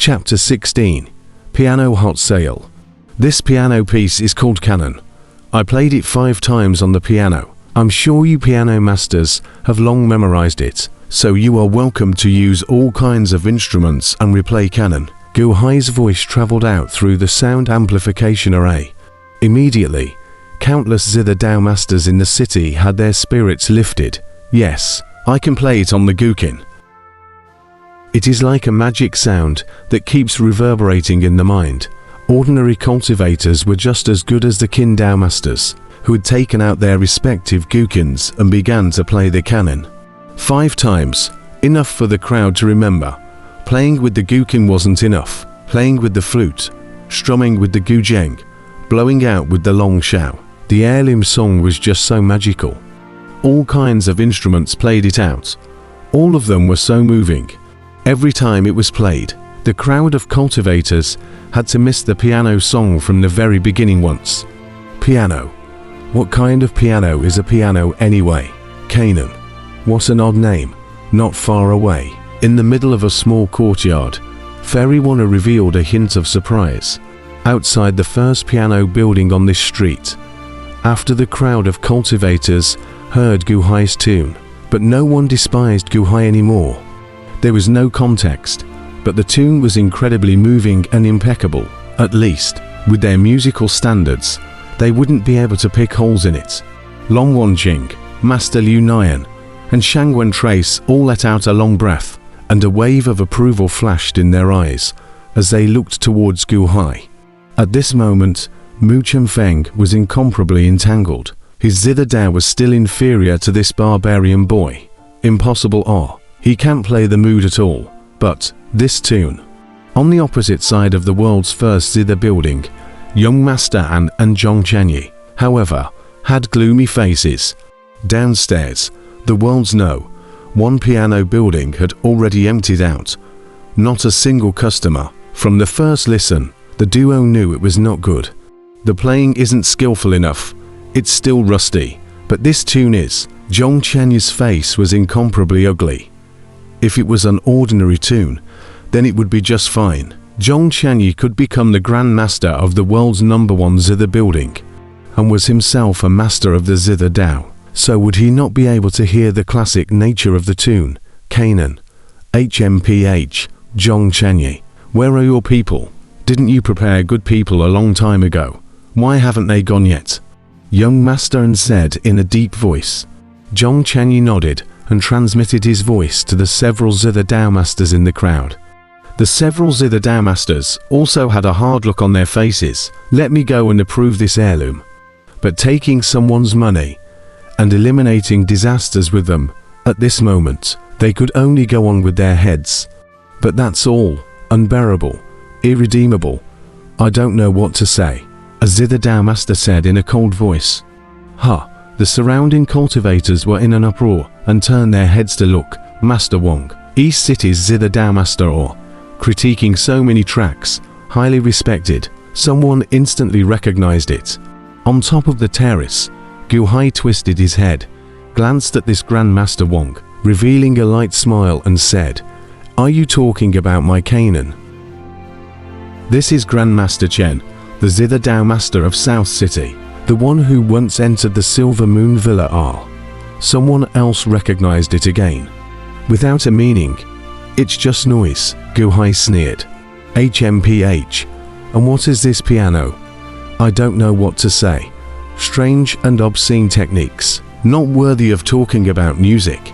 Chapter 16. Piano Hot Sale. This piano piece is called Canon. I played it 5 times on the piano. I'm sure you piano masters have long memorized it, so you are welcome to use all kinds of instruments and replay Canon. Gu Hai's voice traveled out through the sound amplification array. Immediately, countless zither Dao masters in the city had their spirits lifted. Yes, I can play it on the Guqin. It is like a magic sound that keeps reverberating in the mind. Ordinary cultivators were just as good as the Qin Dao masters, who had taken out their respective Guqins and began to play the Canon. 5 times, enough for the crowd to remember. Playing with the Guqin wasn't enough. Playing with the flute, strumming with the guzheng, blowing out with the long shao. The heirloom song was just so magical. All kinds of instruments played it out. All of them were so moving. Every time it was played, the crowd of cultivators had to miss the piano song from the very beginning once. Piano. What kind of piano is a piano anyway? Canaan. What an odd name. Not far away, in the middle of a small courtyard, Fairy Warner revealed a hint of surprise. Outside the first piano building on this street. After the crowd of cultivators heard Gu Hai's tune, but no one despised Gu Hai anymore. There was no context, but the tune was incredibly moving and impeccable. At least, with their musical standards, they wouldn't be able to pick holes in it. Long Wanjing, Master Liu Nian, and Shangwen Trace all let out a long breath, and a wave of approval flashed in their eyes as they looked towards Gu Hai. At this moment, Mu Chengfeng was incomparably entangled. His zither Dao was still inferior to this barbarian boy. Impossible. He can't play the mood at all, but this tune. On the opposite side of the world's first zither building, young Master An and Zhong Chenyi, however, had gloomy faces. Downstairs, the world's one piano building had already emptied out. Not a single customer. From the first listen, the duo knew it was not good. The playing isn't skillful enough. It's still rusty, but this tune is. Zhong Chenyi's face was incomparably ugly. If it was an ordinary tune, then it would be just fine. Zhong Chenyi could become the Grand Master of the world's #1 zither building, and was himself a master of the zither Dao. So would he not be able to hear the classic nature of the tune? Canaan. HMPH. Zhong Chenyi. Where are your people? Didn't you prepare good people a long time ago? Why haven't they gone yet? Young Master An said in a deep voice. Zhong Chenyi nodded and transmitted his voice to the several zither Dao masters in the crowd. The several zither Dao masters also had a hard look on their faces. Let me go and approve this heirloom. But taking someone's money and eliminating disasters with them, at this moment, they could only go on with their heads. But that's all. Unbearable. Irredeemable. I don't know what to say. A zither Dao master said in a cold voice. The surrounding cultivators were in an uproar and turned their heads to look. Master Wong, East City's zither Dao master critiquing so many tracks, highly respected. Someone instantly recognized it. On top of the terrace, Gu Hai twisted his head, glanced at this Grand Master Wong, revealing a light smile and said, "Are you talking about my Canaan?" This is Grand Master Chen, the zither Dao master of South City. The one who once entered the Silver Moon Villa Someone else recognized it again. Without a meaning. It's just noise, Gu Hai sneered. HMPH. And what is this piano? I don't know what to say. Strange and obscene techniques, not worthy of talking about music.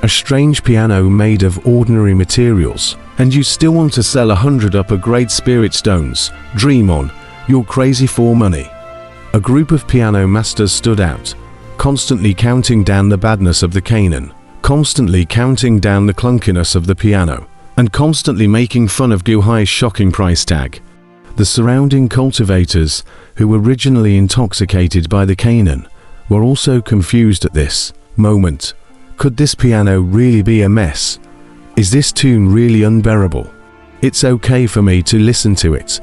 A strange piano made of ordinary materials, and you still want to sell 100 upper-grade spirit stones. Dream on, you're crazy for money. A group of piano masters stood out, constantly counting down the badness of the Canaan, constantly counting down the clunkiness of the piano, and constantly making fun of Gu Hai's shocking price tag. The surrounding cultivators, who were originally intoxicated by the Canaan, were also confused at this moment. Could this piano really be a mess? Is this tune really unbearable? It's okay for me to listen to it,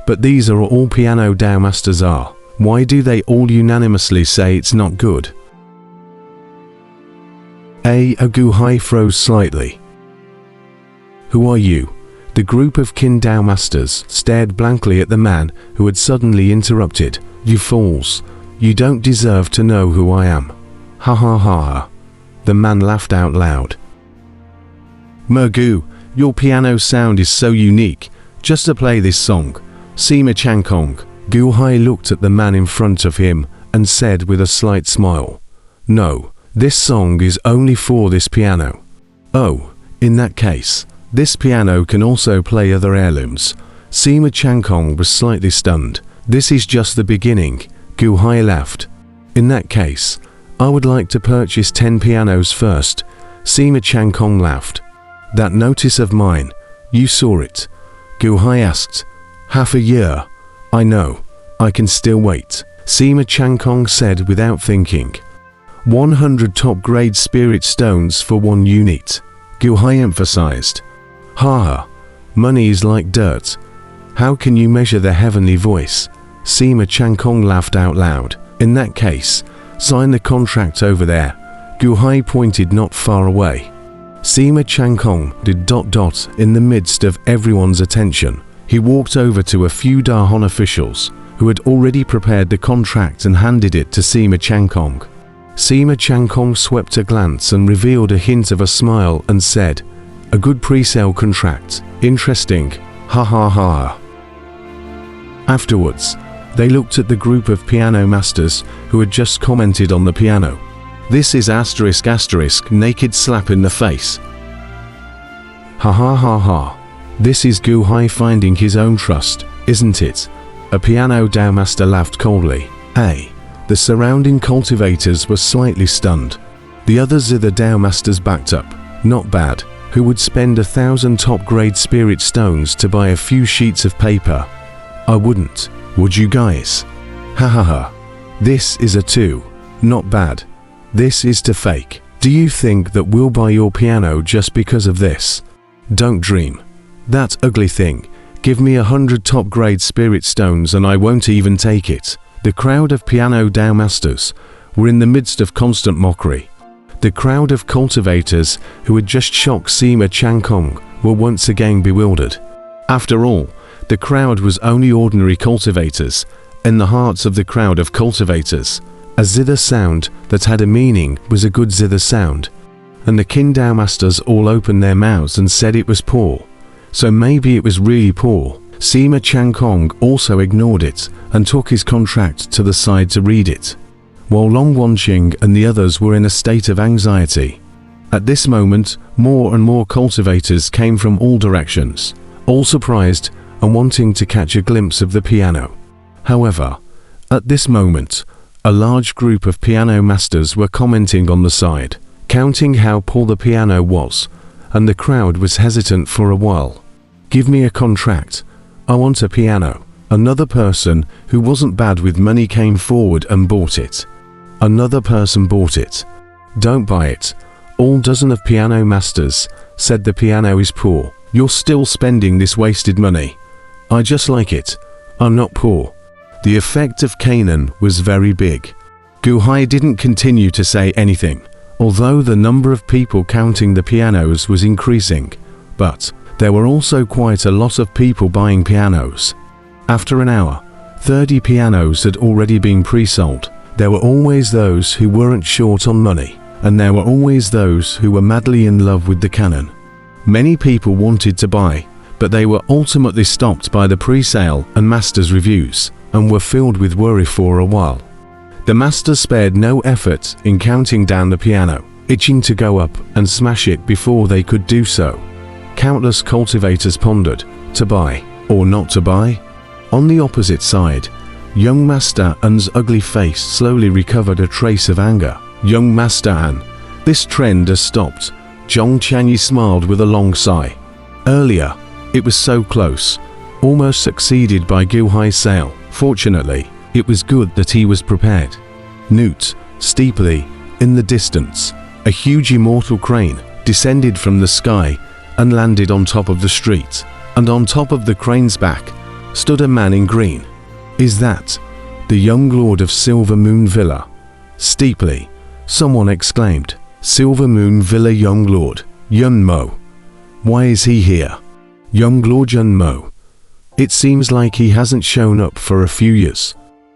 but these are all piano Dao masters are. Why do they all unanimously say it's not good? Gu Hai froze slightly. Who are you? The group of Qin masters stared blankly at the man who had suddenly interrupted. "You fools! You don't deserve to know who I am. Ha ha ha ha." The man laughed out loud. "Mergu, your piano sound is so unique. Just to play this song, Sima Changkong." Gu Hai looked at the man in front of him and said with a slight smile, "No, this song is only for this piano." "Oh, in that case, this piano can also play other heirlooms." Sima Changkong was slightly stunned. "This is just the beginning," Gu Hai laughed. "In that case, I would like to purchase 10 pianos first." Sima Changkong laughed. "That notice of mine, you saw it?" Gu Hai asked. "Half a year. I know. I can still wait," Sima Changkong said without thinking. 100 top-grade spirit stones for 1 unit, Gu Hai emphasized. "Ha, money is like dirt. How can you measure the heavenly voice?" Sima Changkong laughed out loud. "In that case, sign the contract over there." Gu Hai pointed not far away. Sima Changkong did ... in the midst of everyone's attention. He walked over to a few Dahon officials who had already prepared the contract and handed it to Sima Changkong. Sima Changkong swept a glance and revealed a hint of a smile and said, "A good pre-sale contract. Interesting. Ha ha ha." Afterwards, they looked at the group of piano masters who had just commented on the piano. "This is ***, naked slap in the face." Ha ha ha ha. This is Gu Hai finding his own trust, isn't it? A piano Dao master laughed coldly. "Hey." The surrounding cultivators were slightly stunned. The other Zither Dao masters backed up. "Not bad. Who would spend 1,000 top-grade spirit stones to buy a few sheets of paper? I wouldn't. Would you guys? Ha ha ha. This is a 2. Not bad. This is to fake. Do you think that we'll buy your piano just because of this? Don't dream. That ugly thing. Give me 100 top-grade spirit stones and I won't even take it." The crowd of piano Dao masters were in the midst of constant mockery. The crowd of cultivators who had just shocked Sima Changkong were once again bewildered. After all, the crowd was only ordinary cultivators. In the hearts of the crowd of cultivators, a zither sound that had a meaning was a good zither sound. And the Qin Dao masters all opened their mouths and said it was poor. So maybe it was really poor. Sima Changkong also ignored it and took his contract to the side to read it, while Long Wanqing and the others were in a state of anxiety. At this moment, more and more cultivators came from all directions, all surprised and wanting to catch a glimpse of the piano. However, at this moment, a large group of piano masters were commenting on the side, counting how poor the piano was, and the crowd was hesitant for a while. "Give me a contract. I want a piano." Another person who wasn't bad with money came forward and bought it. Another person bought it. "Don't buy it." All dozen of piano masters said the piano is poor. "You're still spending this wasted money." "I just like it. I'm not poor." The effect of Canaan was very big. Gu Hai didn't continue to say anything, although the number of people counting the pianos was increasing, but there were also quite a lot of people buying pianos. After an hour, 30 pianos had already been pre-sold. There were always those who weren't short on money, and there were always those who were madly in love with the canon. Many people wanted to buy, but they were ultimately stopped by the pre-sale and masters' reviews, and were filled with worry for a while. The masters spared no effort in counting down the piano, itching to go up and smash it before they could do so. Countless cultivators pondered, to buy or not to buy. On the opposite side, young Master An's ugly face slowly recovered a trace of anger. "Young Master An, this trend has stopped." Zhong Qianyi smiled with a long sigh. Earlier, it was so close, almost succeeded by Gu Hai's sale. Fortunately, it was good that he was prepared. Note, steeply, in the distance, a huge immortal crane descended from the sky and landed on top of the street, and on top of the crane's back stood a man in green. "Is that the young lord of Silver Moon Villa?" Steeply, someone exclaimed. "Silver Moon Villa young lord, Yun Mo. Why is he here?" Young Lord Yun Mo. It seems like he hasn't shown up for a few years.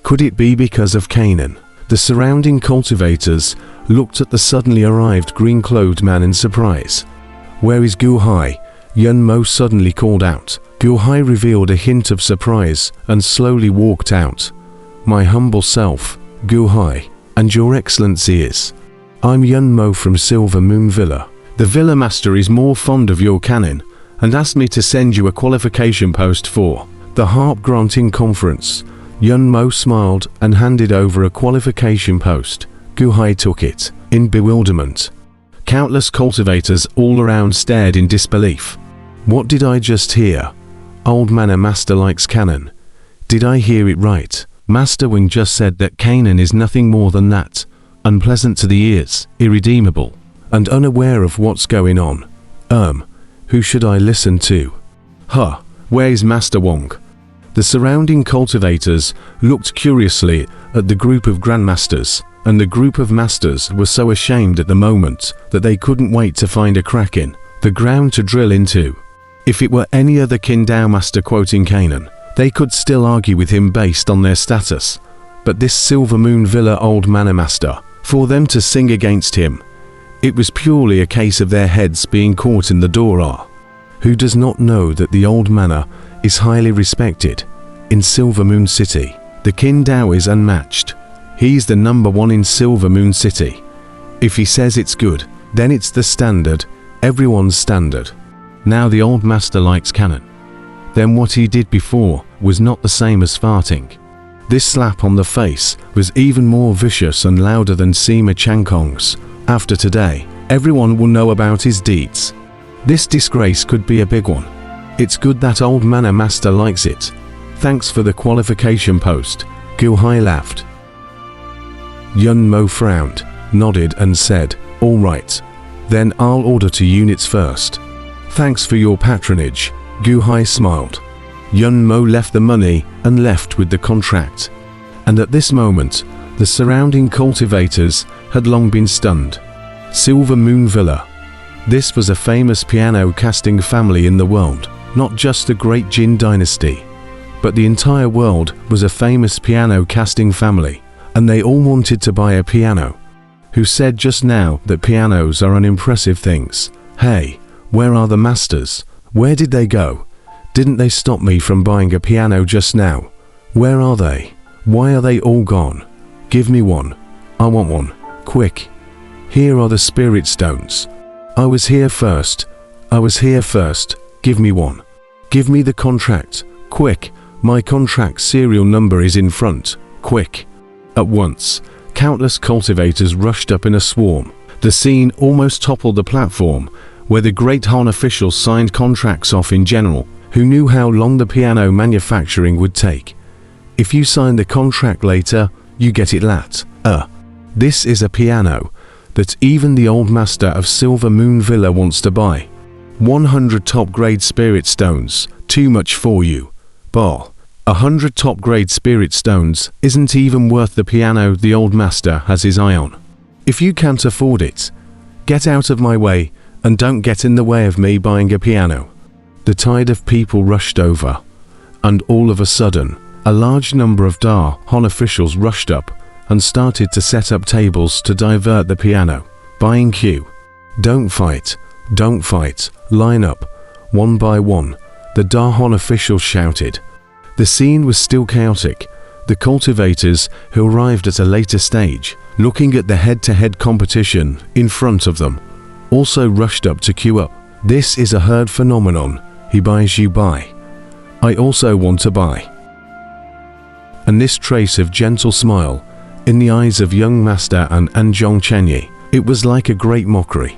Could it be because of Canaan? The surrounding cultivators looked at the suddenly arrived green-clothed man in surprise. Where is Gu Hai? Yun Mo suddenly called out. Gu Hai revealed a hint of surprise and slowly walked out. My humble self, Gu Hai, and your excellency is. I'm Yun Mo from Silver Moon Villa. The Villa Master is more fond of your cannon and asked me to send you a qualification post for the harp granting conference. Yun Mo smiled and handed over a qualification post. Gu Hai took it, in bewilderment. Countless cultivators all around stared in disbelief. What did I just hear? Old Mana Master likes cannon. Did I hear it right? Master Wing just said that Canaan is nothing more than that. Unpleasant to the ears, irredeemable, and unaware of what's going on. Who should I listen to? Where's Master Wong? The surrounding cultivators looked curiously at the group of grandmasters, and the group of masters were so ashamed at the moment that they couldn't wait to find a crack in the ground to drill into. If it were any other Qingdao master quoting Canaan, they could still argue with him based on their status. But this Silver Moon Villa Old Mana Master, for them to sing against him, it was purely a case of their heads being caught in the door. Who does not know that the Old Mana is highly respected? In Silver Moon City, the Qingdao is unmatched. He's the number one in Silver Moon City. If he says it's good, then it's the standard, everyone's standard. Now the Old Master likes cannon. Then what he did before was not the same as farting. This slap on the face was even more vicious and louder than Sima Changkong's. After today, everyone will know about his deeds. This disgrace could be a big one. It's good that Old Mana Master likes it. Thanks for the qualification post. Gu Hai laughed. Yun Mo frowned, nodded and said, all right. Then I'll order 2 units first. Thanks for your patronage. Gu Hai smiled. Yun Mo left the money and left with the contract. And at this moment, the surrounding cultivators had long been stunned. Silver Moon Villa. This was a famous piano casting family in the world, not just the great Jin dynasty, but the entire world was a famous piano casting family, and they all wanted to buy a piano. Who said just now that pianos are unimpressive things? Hey, where are the masters? Where did they go? Didn't they stop me from buying a piano just now? Where are they? Why are they all gone? Give me one. I want one. Quick. Here are the spirit stones. I was here first. Give me one. Give me the contract. Quick. My contract serial number is in front. Quick. At once, countless cultivators rushed up in a swarm. The scene almost toppled the platform where the Great Han officials signed contracts off in general. Who knew how long the piano manufacturing would take? If you sign the contract later, you get it lat. This is a piano that even the Old Master of Silver Moon Villa wants to buy. 100 top-grade spirit stones, too much for you. 100 top-grade spirit stones isn't even worth the piano the Old Master has his eye on. If you can't afford it, get out of my way and don't get in the way of me buying a piano. The tide of people rushed over, and all of a sudden, a large number of Da Han officials rushed up and started to set up tables to divert the piano. Buying queue. Don't fight, line up, one by one, the Da Han officials shouted. The scene was still chaotic. The cultivators, who arrived at a later stage, looking at the head-to-head competition in front of them, also rushed up to queue up. This is a herd phenomenon. He buys, you buy. I also want to buy. And this trace of gentle smile in the eyes of young Master and Anzhong Chenyi, it was like a great mockery.